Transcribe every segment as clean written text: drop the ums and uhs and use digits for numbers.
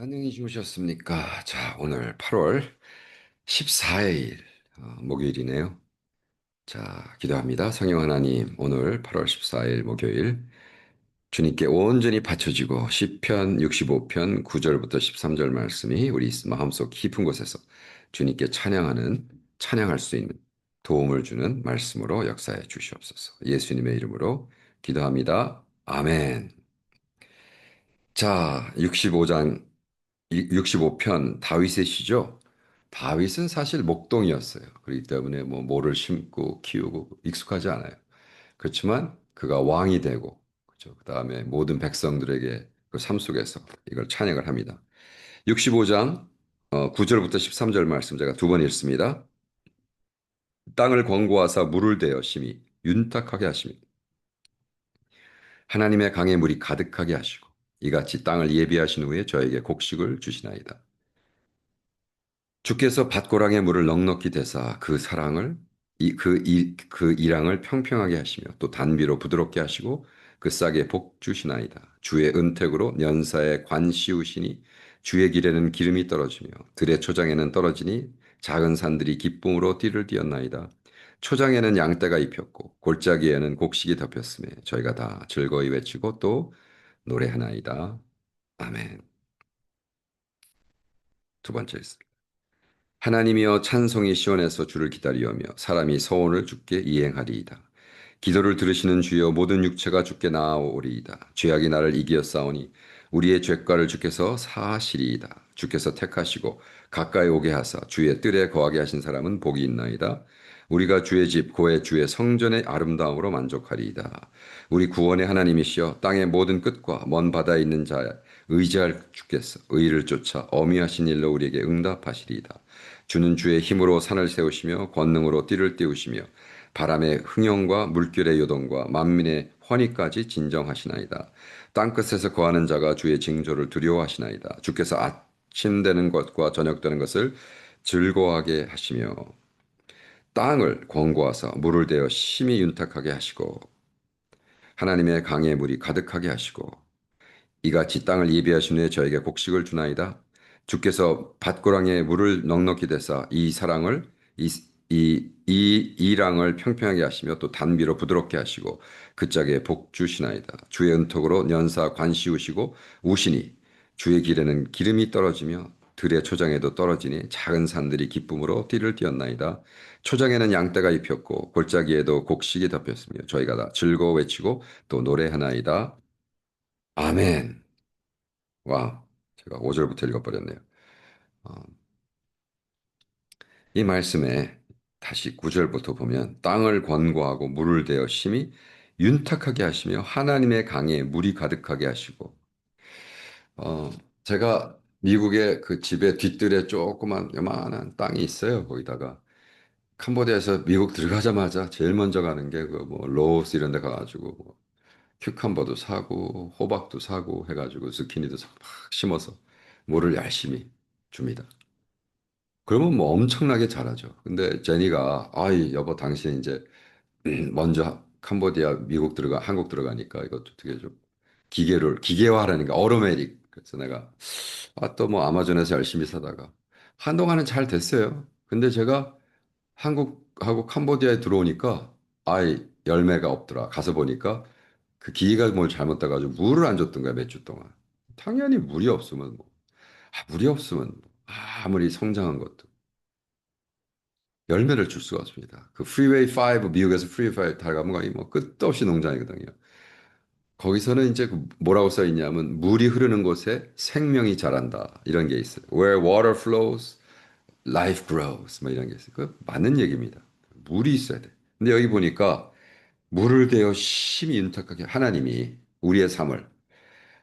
안녕히 주무셨습니까? 자, 오늘 8월 14일 목요일이네요. 자, 기도합니다. 성령 하나님, 오늘 8월 14일 목요일 주님께 온전히 바쳐지고 시편 65편 9절부터 13절 말씀이 우리 마음속 깊은 곳에서 주님께 찬양할 수 있는 도움을 주는 말씀으로 역사해 주시옵소서. 예수님의 이름으로 기도합니다. 아멘. 자, 65장 65편 다윗의 시죠. 다윗은 사실 목동이었어요. 그렇기 때문에 뭐 모를 심고 키우고 익숙하지 않아요. 그렇지만 그가 왕이 되고 그렇죠. 그다음에 모든 백성들에게 그 삶 속에서 이걸 찬양을 합니다. 65장 9절부터 13절 말씀 제가 두 번 읽습니다. 땅을 권고하사 물을 대어 심히 윤탁하게 하시며 하나님의 강에 물이 가득하게 하시고 이같이 땅을 예비하신 후에 저에게 곡식을 주시나이다. 주께서 밭고랑의 물을 넉넉히 대사 그 사랑을 그 이랑을 평평하게 하시며 또 단비로 부드럽게 하시고 그 싹에 복 주시나이다. 주의 은택으로 연사에 관 씌우시니 주의 길에는 기름이 떨어지며 들의 초장에는 떨어지니 작은 산들이 기쁨으로 띠를 띠었나이다. 초장에는 양떼가 입혔고 골짜기에는 곡식이 덮였으며 저희가 다 즐거이 외치고 또 노래하나이다. 아멘. 두 번째 있습니다. 하나님이여 찬송이 시온에서 주를 기다리오며 사람이 서원을 주께 이행하리이다. 기도를 들으시는 주여 모든 육체가 주께 나아오리이다. 죄악이 나를 이기어 싸우니 우리의 죄가를 주께서 사하시리이다. 주께서 택하시고 가까이 오게 하사 주의 뜰에 거하게 하신 사람은 복이 있나이다. 우리가 주의 집 고의 주의 성전의 아름다움으로 만족하리이다. 우리 구원의 하나님이시여 땅의 모든 끝과 먼 바다에 있는 자에 의지할 주께서 의를 쫓아 어미하신 일로 우리에게 응답하시리이다. 주는 주의 힘으로 산을 세우시며 권능으로 띠를 띄우시며 바람의 흥영과 물결의 요동과 만민의 환희까지 진정하시나이다. 땅끝에서 거하는 자가 주의 징조를 두려워하시나이다. 주께서 아침 되는 것과 저녁 되는 것을 즐거워하게 하시며 땅을 권고하사 물을 대어 심히 윤탁하게 하시고 하나님의 강의 물이 가득하게 하시고 이같이 땅을 예비하신 후에 저에게 곡식을 주나이다. 주께서 밭고랑에 물을 넉넉히 대사 이 사랑을 이 랑을 평평하게 하시며 또 단비로 부드럽게 하시고 그 짝에 복 주시나이다. 주의 은톡으로 연사 관 씌우시고 우시니 주의 길에는 기름이 떨어지며 들의 초장에도 떨어지니 작은 산들이 기쁨으로 띠를 띠었나이다. 초장에는 양떼가 입혔고 골짜기에도 곡식이 덮였으며 저희가 다 즐거워 외치고 또 노래하나이다. 아멘. 와, 제가 5절부터 읽어버렸네요. 어, 이 말씀에 다시 9절부터 보면 땅을 권고하고 물을 대어 심히 윤탁하게 하시며 하나님의 강에 물이 가득하게 하시고 제가 미국의 그 집의 뒤뜰에 조그만 요만한 땅이 있어요. 거기다가 캄보디아에서 미국 들어가자마자 제일 먼저 가는 게 그 뭐 로스 이런 데 가가지고 뭐 큐캄버도 사고 호박도 사고 해가지고 zucchini도 사고 막 심어서 물을 열심히 줍니다. 그러면 뭐 엄청나게 잘하죠. 근데 제니가 아이 여보 당신 이제 먼저 캄보디아 미국 들어가 한국 들어가니까 이것도 어떻게 좀 기계화하라는 게 어로메릭 그래서 내가 또 뭐 아마존에서 열심히 사다가 한동안은 잘 됐어요. 근데 제가 한국하고 캄보디아에 들어오니까 아이 열매가 없더라. 가서 보니까 그 기계가 뭘 잘못돼가지고 물을 안 줬던 거야 몇 주 동안. 당연히 물이 없으면 뭐 물이 없으면 뭐 아무리 성장한 것도 열매를 줄 수가 없습니다. 그 프리웨이 5 미국에서 프리웨이 5 타가면 거의 뭐 끝도 없이 농장이거든요. 거기서는 이제 그 뭐라고 써 있냐면 물이 흐르는 곳에 생명이 자란다 이런 게 있어요. Where water flows, life grows 뭐 이런 게 있어요. 그 맞는 얘기입니다. 물이 있어야 돼. 근데 여기 보니까 물을 대어 심히 윤탁하게 하나님이 우리의 삶을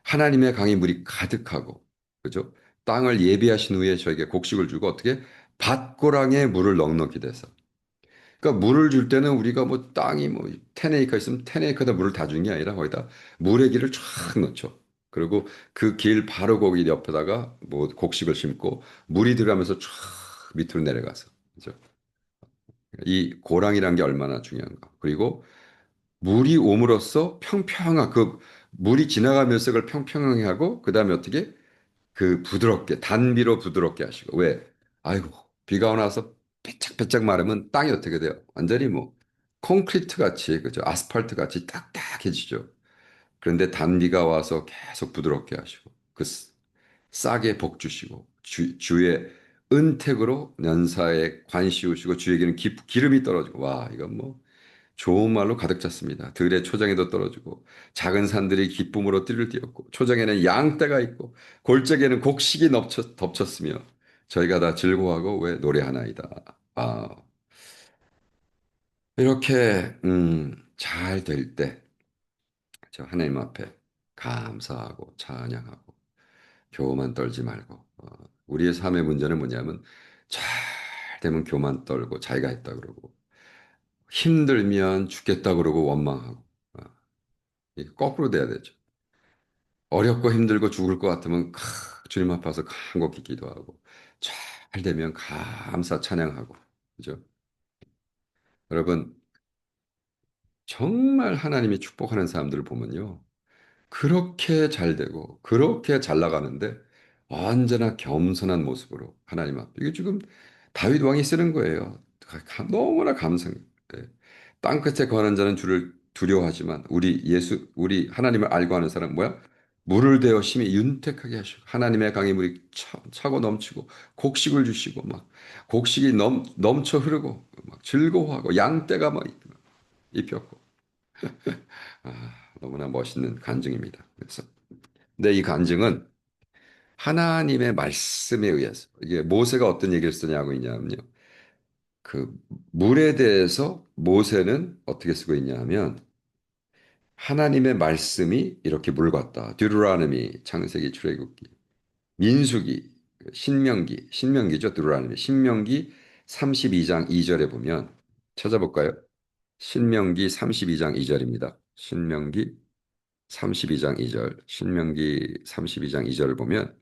하나님의 강에 물이 가득하고 그죠? 땅을 예비하신 후에 저에게 곡식을 주고 어떻게 밭고랑에 물을 넉넉히 대서 그러니까 물을 줄 때는 우리가 뭐 땅이 뭐 10에이커 있으면 10에이커다 물을 다 주는 게 아니라 거기다 물의 길을 쫙 넣죠. 그리고 그 길 바로 거기 옆에다가 뭐 곡식을 심고 물이 들어가면서 쫙 밑으로 내려가서 그죠? 이 고랑이란 게 얼마나 중요한가. 그리고 물이 옴으로써 평평한 그 물이 지나가면서 그걸 평평하게 하고 그다음에 어떻게 그 부드럽게 단비로 부드럽게 하시고 왜 아이고 비가 오고 나서 빼짝빼짝 마르면 땅이 어떻게 돼요? 완전히 뭐 콘크리트 같이 그죠? 아스팔트 같이 딱딱해지죠. 그런데 단비가 와서 계속 부드럽게 하시고 그 싹에 복 주시고 주의 은택으로 연사에 관 씌우시고 주에게는 기름이 떨어지고 와 이건 뭐 좋은 말로 가득 찼습니다. 들의 초장에도 떨어지고 작은 산들이 기쁨으로 띠를 띠었고 초장에는 양떼가 있고 골짜기에는 곡식이 덮쳤으며 저희가 다 즐거워하고 왜 노래하나이다. 아, 이렇게 잘 될 때 저 하나님 앞에 감사하고 찬양하고 교만 떨지 말고 우리의 삶의 문제는 뭐냐면 잘 되면 교만 떨고 자기가 했다 그러고 힘들면 죽겠다 그러고 원망하고 어, 이게 거꾸로 돼야 되죠. 어렵고 힘들고 죽을 것 같으면 주님 앞에서 간곡히 기도하고 잘 되면 감사 찬양하고 그죠? 여러분 정말 하나님이 축복하는 사람들을 보면요. 그렇게 잘 되고 그렇게 잘 나가는데 언제나 겸손한 모습으로 하나님 앞에 이게 지금 다윗 왕이 쓰는 거예요. 너무나 감성. 네. 땅끝에 거하는 자는 주를 두려워하지만 우리 하나님을 알고 하는 사람 뭐야? 물을 대어 심히 윤택하게 하시고 하나님의 강에 물이 차고 넘치고 곡식을 주시고 막 곡식이 넘쳐 흐르고 막 즐거워하고 양떼가 막 입혔고 너무나 멋있는 간증입니다. 그래서 근데 이 간증은 하나님의 말씀에 의해서 이게 모세가 어떤 얘기를 쓰냐고 있냐면요. 그 물에 대해서 모세는 어떻게 쓰고 있냐 하면 하나님의 말씀이 이렇게 물 같다. 듀루라노미, 창세기, 출애굽기, 민수기, 신명기죠. 듀루라노미. 신명기 32장 2절에 보면 찾아볼까요? 신명기 32장 2절입니다. 신명기 32장 2절. 신명기 32장 2절을 보면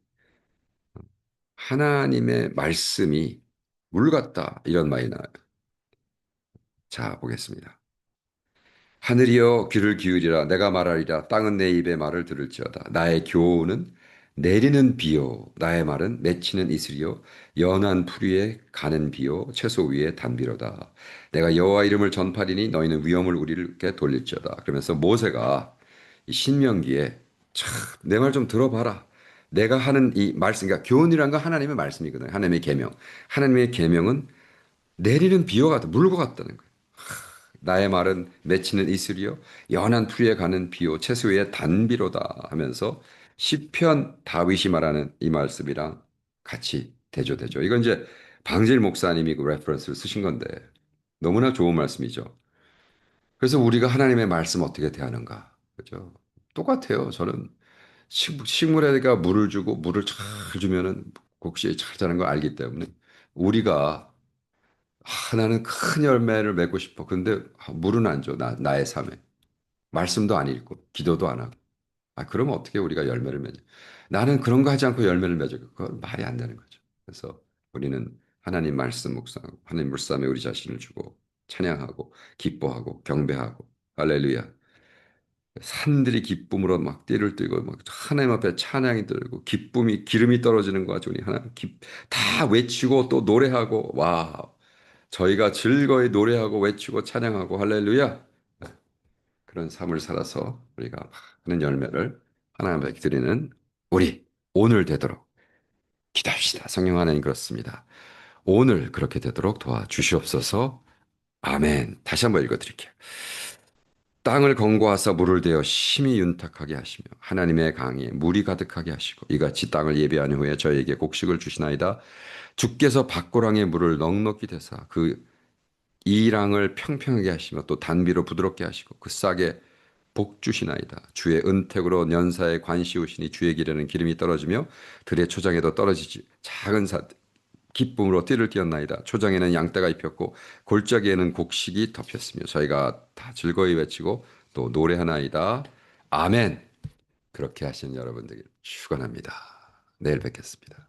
하나님의 말씀이 물 같다. 이런 말이 나와요. 자, 보겠습니다. 하늘이여 귀를 기울이라 내가 말하리라 땅은 내 입의 말을 들을지어다 나의 교훈은 내리는 비요 나의 말은 맺히는 이슬이요 연한 풀 위에 가는 비요 채소 위에 단비로다 내가 여호와 이름을 전파리니 너희는 위험을 우리에게 돌릴지어다 그러면서 모세가 이 신명기에 내 말 좀 들어봐라 내가 하는 이 말씀 그러니까 교훈이란 건 하나님의 말씀이거든요 하나님의 계명 하나님의 계명은 내리는 비와 같다 물과 같다는 거예요 나의 말은 맺히는 이슬이요 연한 풀에 가는 비요 채소의 단비로다 하면서 시편 다윗이 말하는 이 말씀이랑 같이 대조되죠. 이건 이제 방질 목사님이 그 레퍼런스를 쓰신 건데 너무나 좋은 말씀이죠. 그래서 우리가 하나님의 말씀 어떻게 대하는가? 그죠? 똑같아요. 저는 식물에다가 물을 주고 물을 잘 주면은 곡식이 잘 자라는 걸 알기 때문에 우리가 나는 큰 열매를 맺고 싶어. 근데 물은 안 줘. 나의 삶에. 말씀도 안 읽고, 기도도 안 하고. 그러면 어떻게 우리가 열매를 맺냐. 나는 그런 거 하지 않고 열매를 맺어. 그건 말이 안 되는 거죠. 그래서 우리는 하나님 말씀 묵상하고, 하나님 물쌈에 우리 자신을 주고, 찬양하고, 기뻐하고, 경배하고, 할렐루야. 산들이 기쁨으로 막 띠를 띠고, 막 하나님 앞에 찬양이 들고, 기름이 떨어지는 거 같이 우리 하나님 다 외치고 또 노래하고, 와. 저희가 즐거이 노래하고 외치고 찬양하고 할렐루야 그런 삶을 살아서 우리가 많은 열매를 하나님께 드리는 우리 오늘 되도록 기도합시다. 성령 하나님 그렇습니다. 오늘 그렇게 되도록 도와주시옵소서. 아멘. 다시 한번 읽어드릴게요. 땅을 건고하사 물을 대어 심히 윤탁하게 하시며 하나님의 강에 물이 가득하게 하시고 이같이 땅을 예비한 후에 저에게 곡식을 주시나이다. 주께서 밭고랑에 물을 넉넉히 대사 그 이랑을 평평하게 하시며 또 단비로 부드럽게 하시고 그 싹에 복 주시나이다. 주의 은택으로 연사에 관 씌우시니 주의 길에는 기름이 떨어지며 들의 초장에도 떨어지지 작은 사 기쁨으로 띠를 띠었나이다. 초장에는 양떼가 입혔고 골짜기에는 곡식이 덮였으며 저희가 다 즐거이 외치고 또 노래하나이다. 아멘. 그렇게 하신 여러분들 축원합니다. 내일 뵙겠습니다.